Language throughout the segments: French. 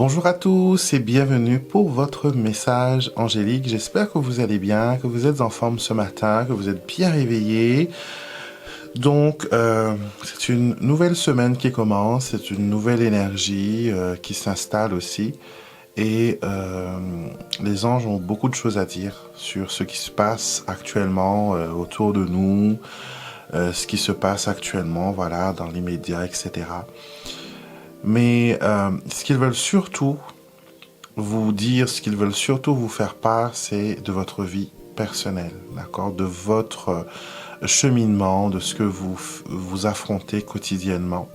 Bonjour à tous et bienvenue pour votre message angélique. J'espère que vous allez bien, que vous êtes en forme ce matin, que vous êtes bien réveillés. Donc, c'est une nouvelle semaine qui commence, c'est une nouvelle énergie qui s'installe aussi. Et les anges ont beaucoup de choses à dire sur ce qui se passe actuellement autour de nous, ce qui se passe actuellement, voilà, dans l'immédiat, etc. Mais ce qu'ils veulent surtout vous dire, ce qu'ils veulent surtout vous faire part, c'est de votre vie personnelle, d'accord, de votre cheminement, de ce que vous affrontez quotidiennement.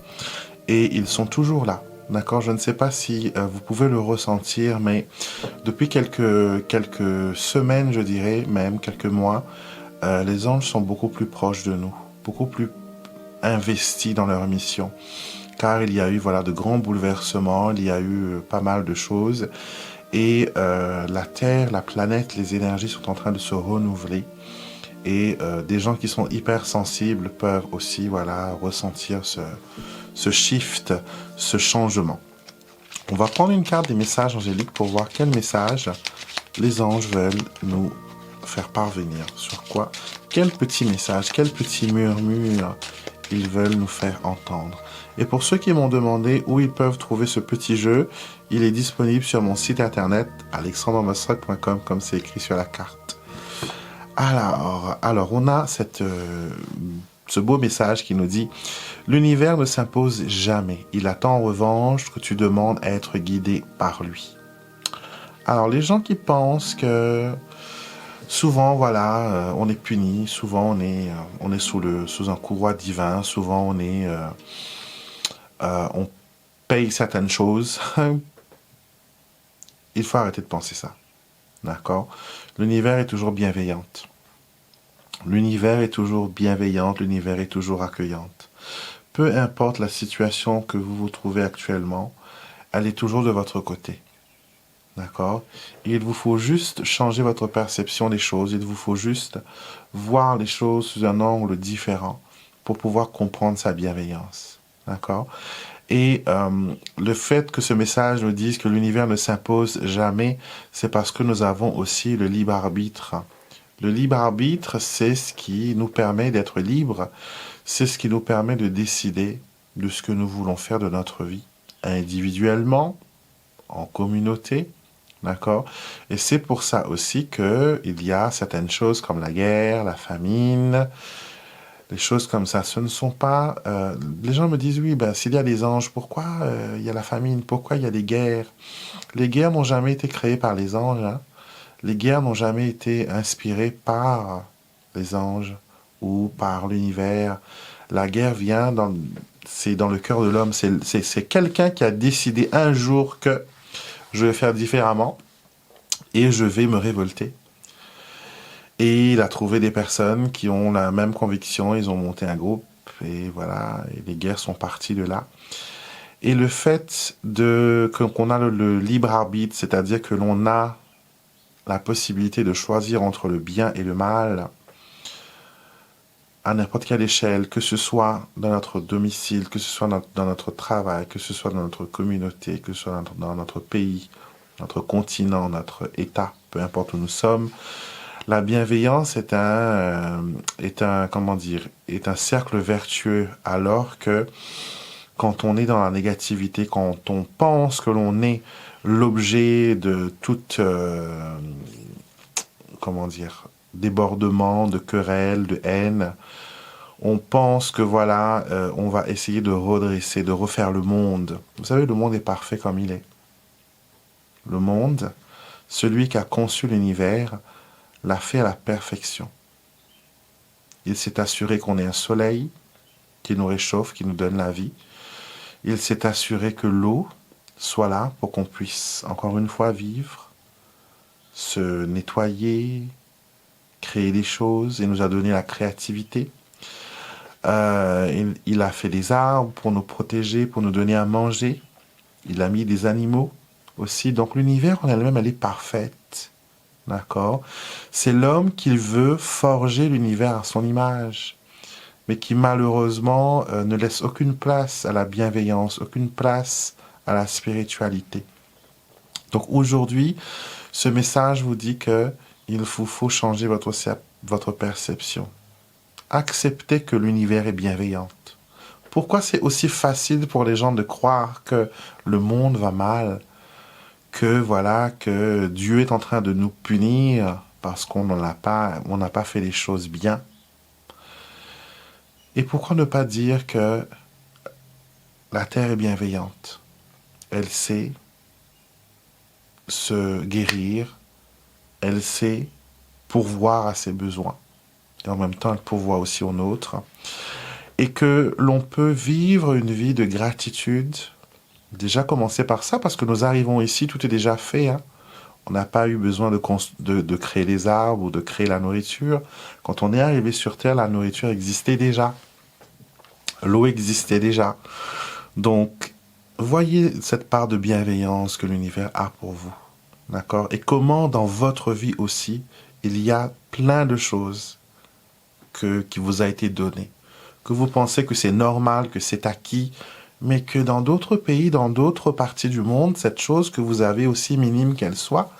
Et ils sont toujours là, d'accord. Je ne sais pas si vous pouvez le ressentir, mais depuis quelques semaines, je dirais, même quelques mois, les anges sont beaucoup plus proches de nous, beaucoup plus investis dans leur mission. Car il y a eu voilà de grands bouleversements, il y a eu pas mal de choses. Et la Terre, la planète, les énergies sont en train de se renouveler. Et des gens qui sont hypersensibles peuvent aussi voilà, ressentir ce shift, ce changement. On va prendre une carte des messages angéliques pour voir quel message les anges veulent nous faire parvenir. Sur quoi? Quel petit message, quel petit murmure ils veulent nous faire entendre. Et pour ceux qui m'ont demandé où ils peuvent trouver ce petit jeu, il est disponible sur mon site internet alexandremosrock.com comme c'est écrit sur la carte. Alors on a ce beau message qui nous dit « L'univers ne s'impose jamais. Il attend en revanche que tu demandes à être guidé par lui. » Alors les gens qui pensent que souvent, voilà, on est puni, souvent on est sous un courroie divin, souvent on paye certaines choses. Il faut arrêter de penser ça, d'accord? L'univers est toujours bienveillante. L'univers est toujours bienveillante, l'univers est toujours accueillante. Peu importe la situation que vous vous trouvez actuellement, elle est toujours de votre côté. D'accord? Il vous faut juste changer votre perception des choses. Il vous faut juste voir les choses sous un angle différent pour pouvoir comprendre sa bienveillance. D'accord? Et le fait que ce message nous dise que l'univers ne s'impose jamais, c'est parce que nous avons aussi le libre arbitre. Le libre arbitre, c'est ce qui nous permet d'être libres. C'est ce qui nous permet de décider de ce que nous voulons faire de notre vie, individuellement, en communauté. D'accord? Et c'est pour ça aussi qu'il y a certaines choses comme la guerre, la famine, des choses comme ça. Ce ne sont pas... les gens me disent, oui, ben, s'il y a des anges, pourquoi il y a la famine? Pourquoi il y a des guerres? Les guerres n'ont jamais été créées par les anges. Hein. Les guerres n'ont jamais été inspirées par les anges ou par l'univers. La guerre vient c'est dans le cœur de l'homme. C'est quelqu'un qui a décidé un jour que je vais faire différemment et je vais me révolter. Et il a trouvé des personnes qui ont la même conviction, ils ont monté un groupe et voilà, et les guerres sont parties de là. Et le fait qu'on a le libre arbitre, c'est-à-dire que l'on a la possibilité de choisir entre le bien et le mal à n'importe quelle échelle, que ce soit dans notre domicile, que ce soit dans notre travail, que ce soit dans notre communauté, que ce soit dans notre pays, notre continent, notre État, peu importe où nous sommes. La bienveillance est est un cercle vertueux, alors que quand on est dans la négativité, quand on pense que l'on est l'objet de toute, débordement, de querelle, de haine, on pense que voilà, on va essayer de redresser, de refaire le monde. Vous savez, le monde est parfait comme il est. Le monde, celui qui a conçu l'univers, l'a fait à la perfection. Il s'est assuré qu'on ait un soleil qui nous réchauffe, qui nous donne la vie. Il s'est assuré que l'eau soit là pour qu'on puisse, encore une fois, vivre, se nettoyer, créer des choses. Il nous a donné la créativité. Il a fait des arbres pour nous protéger, pour nous donner à manger. Il a mis des animaux aussi. Donc l'univers en elle-même, elle est parfaite. D'accord? C'est l'homme qui veut forger l'univers à son image, mais qui malheureusement ne laisse aucune place à la bienveillance, aucune place à la spiritualité. Donc aujourd'hui, ce message vous dit que il vous faut changer votre perception. Acceptez que l'univers est bienveillant. Pourquoi c'est aussi facile pour les gens de croire que le monde va mal, que voilà, que Dieu est en train de nous punir parce on n'a pas fait les choses bien? Et pourquoi ne pas dire que la Terre est bienveillante? Elle sait se guérir, elle sait pourvoir à ses besoins, et en même temps elle pourvoit aussi aux nôtres, et que l'on peut vivre une vie de gratitude. Déjà commencer par ça, parce que nous arrivons ici, tout est déjà fait, hein. On n'a pas eu besoin de créer les arbres ou de créer la nourriture. Quand on est arrivé sur Terre, la nourriture existait déjà. L'eau existait déjà. Donc, voyez cette part de bienveillance que l'univers a pour vous. D'accord? Et comment dans votre vie aussi, il y a plein de choses qui vous a été données. Que vous pensez que c'est normal, que c'est acquis, mais que dans d'autres pays, dans d'autres parties du monde, cette chose que vous avez, aussi minime qu'elle soit,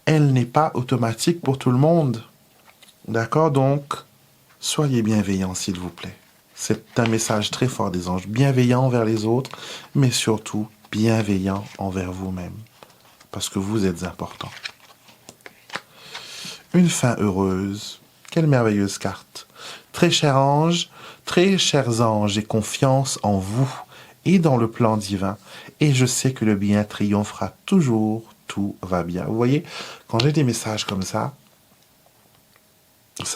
elle n'est pas automatique pour tout le monde. D'accord? Donc, soyez bienveillants, s'il vous plaît. C'est un message très fort des anges. Bienveillants envers les autres, mais surtout bienveillants envers vous-même. Parce que vous êtes important. Une fin heureuse. Quelle merveilleuse carte. Très chers anges, j'ai confiance en vous et dans le plan divin. Et je sais que le bien triomphera toujours, tout va bien. Vous voyez, quand j'ai des messages comme ça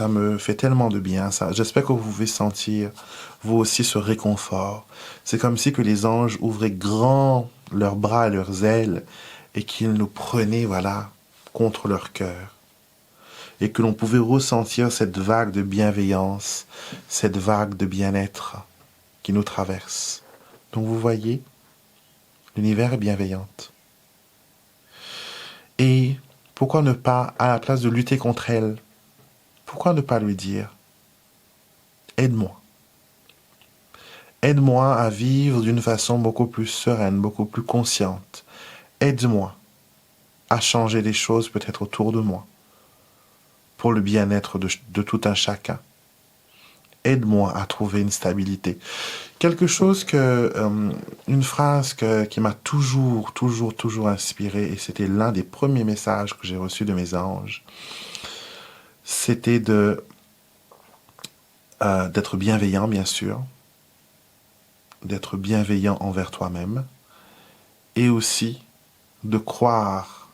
me fait tellement de bien, ça. J'espère que vous pouvez sentir, vous aussi, ce réconfort. C'est comme si que les anges ouvraient grand leurs bras, leurs ailes, et qu'ils nous prenaient, voilà, contre leur cœur. Et que l'on pouvait ressentir cette vague de bienveillance, cette vague de bien-être qui nous traverse. Donc vous voyez, l'univers est bienveillant. Et pourquoi ne pas, à la place de lutter contre elle, pourquoi ne pas lui dire « Aide-moi. Aide-moi à vivre d'une façon beaucoup plus sereine, beaucoup plus consciente. Aide-moi à changer les choses peut-être autour de moi, pour le bien-être de tout un chacun. Aide-moi à trouver une stabilité. » Quelque chose une phrase qui m'a toujours inspiré, et c'était l'un des premiers messages que j'ai reçus de mes anges, c'était d'être bienveillant, bien sûr, d'être bienveillant envers toi-même, et aussi de croire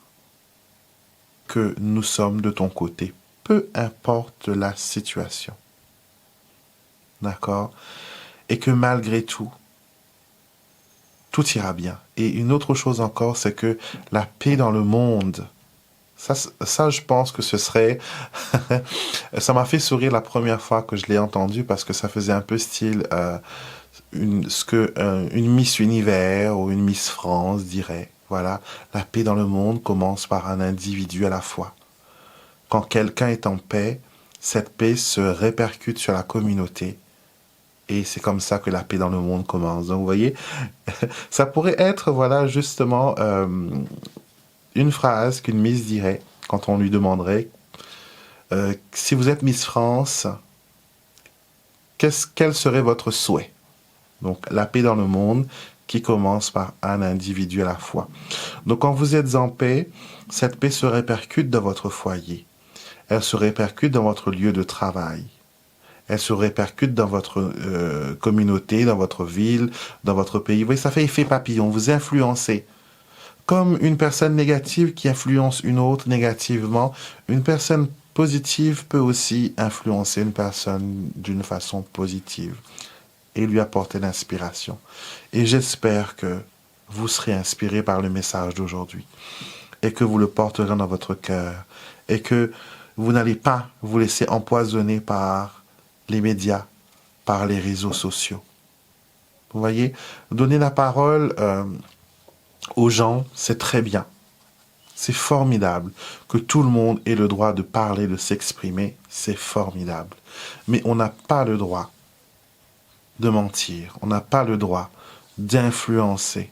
que nous sommes de ton côté, peu importe la situation. D'accord? Et que malgré tout, tout ira bien. Et une autre chose encore, c'est que la paix dans le monde, ça je pense que ce serait... ça m'a fait sourire la première fois que je l'ai entendu, parce que ça faisait un peu style une Miss Univers ou une Miss France dirait. Voilà, la paix dans le monde commence par un individu à la fois. Quand quelqu'un est en paix, cette paix se répercute sur la communauté. Et c'est comme ça que la paix dans le monde commence. Donc vous voyez, ça pourrait être, voilà, justement, une phrase qu'une Miss dirait quand on lui demanderait si vous êtes Miss France, quel serait votre souhait? Donc la paix dans le monde qui commence par un individu à la fois. Donc quand vous êtes en paix, cette paix se répercute dans votre foyer. Elle se répercute dans votre lieu de travail. Elle se répercute dans votre communauté, dans votre ville, dans votre pays. Vous voyez, ça fait effet papillon, vous influencez. Comme une personne négative qui influence une autre négativement, une personne positive peut aussi influencer une personne d'une façon positive et lui apporter l'inspiration. Et j'espère que vous serez inspiré par le message d'aujourd'hui et que vous le porterez dans votre cœur et que vous n'allez pas vous laisser empoisonner par les médias, par les réseaux sociaux. Vous voyez, donner la parole aux gens, c'est très bien. C'est formidable. Que tout le monde ait le droit de parler, de s'exprimer, c'est formidable. Mais on n'a pas le droit de mentir. On n'a pas le droit d'influencer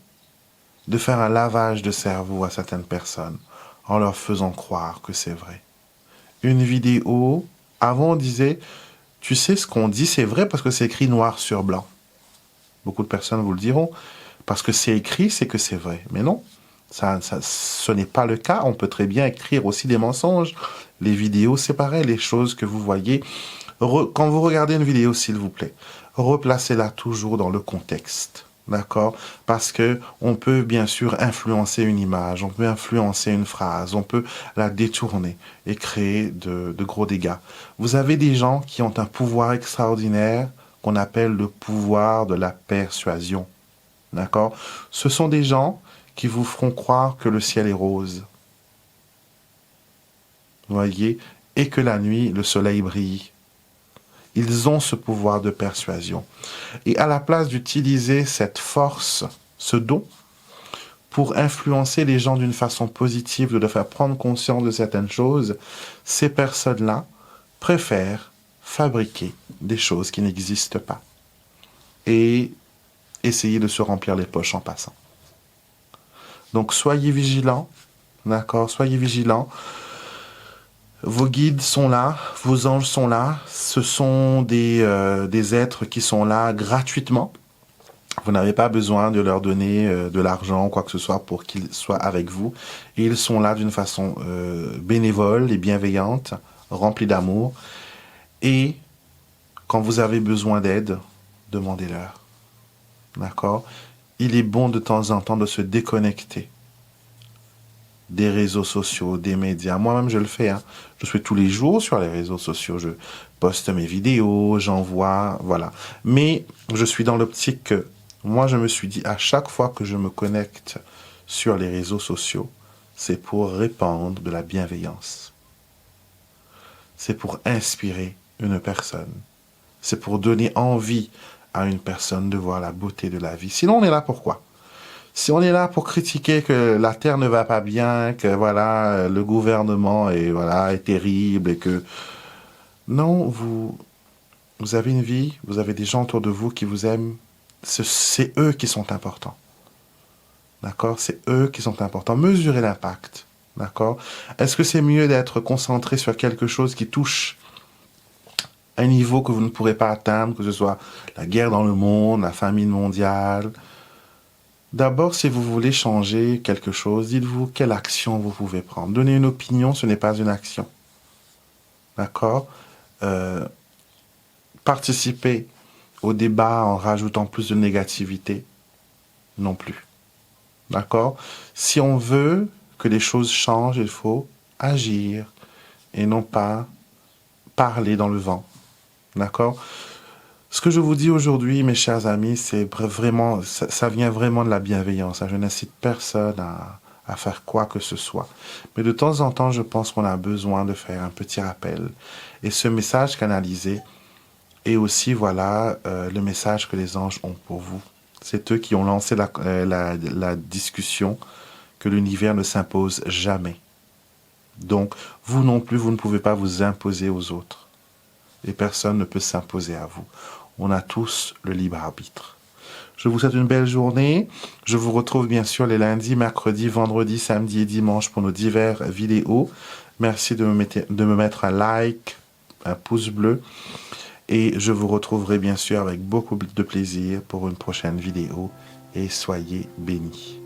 de faire un lavage de cerveau à certaines personnes en leur faisant croire que c'est vrai. Une vidéo, avant on disait, tu sais ce qu'on dit, c'est vrai parce que c'est écrit noir sur blanc. Beaucoup de personnes vous le diront, parce que c'est écrit, c'est que c'est vrai. Mais non, ce n'est pas le cas. On peut très bien écrire aussi des mensonges. Les vidéos, c'est pareil, les choses que vous voyez. Quand vous regardez une vidéo, s'il vous plaît, replacez-la toujours dans le contexte. D'accord? Parce que on peut bien sûr influencer une image, on peut influencer une phrase, on peut la détourner et créer de gros dégâts. Vous avez des gens qui ont un pouvoir extraordinaire qu'on appelle le pouvoir de la persuasion. D'accord? Ce sont des gens qui vous feront croire que le ciel est rose. Vous voyez? Et que la nuit, le soleil brille. Ils ont ce pouvoir de persuasion. Et à la place d'utiliser cette force, ce don, pour influencer les gens d'une façon positive, de leur faire prendre conscience de certaines choses, ces personnes-là préfèrent fabriquer des choses qui n'existent pas et essayer de se remplir les poches en passant. Donc soyez vigilants, d'accord? Soyez vigilants. Vos guides sont là, vos anges sont là, ce sont des êtres qui sont là gratuitement. Vous n'avez pas besoin de leur donner de l'argent ou quoi que ce soit pour qu'ils soient avec vous. Et ils sont là d'une façon bénévole et bienveillante, remplie d'amour. Et quand vous avez besoin d'aide, demandez-leur. D'accord? Il est bon de temps en temps de se déconnecter des réseaux sociaux, des médias. Moi-même, je le fais. Hein. Je suis tous les jours sur les réseaux sociaux. Je poste mes vidéos, j'envoie, voilà. Mais je suis dans l'optique que moi, je me suis dit, à chaque fois que je me connecte sur les réseaux sociaux, c'est pour répandre de la bienveillance. C'est pour inspirer une personne. C'est pour donner envie à une personne de voir la beauté de la vie. Sinon, on est là pourquoi? Si on est là pour critiquer que la terre ne va pas bien, que voilà le gouvernement est terrible et que non, vous avez une vie, vous avez des gens autour de vous qui vous aiment, c'est eux qui sont importants. D'accord? C'est eux qui sont importants. Mesurez l'impact. D'accord? Est-ce que c'est mieux d'être concentré sur quelque chose qui touche un niveau que vous ne pourrez pas atteindre, que ce soit la guerre dans le monde, la famine mondiale? D'abord, si vous voulez changer quelque chose, dites-vous quelle action vous pouvez prendre. Donner une opinion, ce n'est pas une action. D'accord? Participer au débat en rajoutant plus de négativité, non plus. D'accord? Si on veut que les choses changent, il faut agir et non pas parler dans le vent. D'accord? Ce que je vous dis aujourd'hui, mes chers amis, c'est vraiment, ça vient vraiment de la bienveillance. Je n'incite personne à faire quoi que ce soit. Mais de temps en temps, je pense qu'on a besoin de faire un petit rappel. Et ce message canalisé est aussi, voilà, le message que les anges ont pour vous. C'est eux qui ont lancé la discussion que l'univers ne s'impose jamais. Donc, vous non plus, vous ne pouvez pas vous imposer aux autres. Et personne ne peut s'imposer à vous. On a tous le libre arbitre. Je vous souhaite une belle journée. Je vous retrouve bien sûr les lundis, mercredis, vendredis, samedis et dimanches pour nos diverses vidéos. Merci de me mettre un like, un pouce bleu. Et je vous retrouverai bien sûr avec beaucoup de plaisir pour une prochaine vidéo. Et soyez bénis.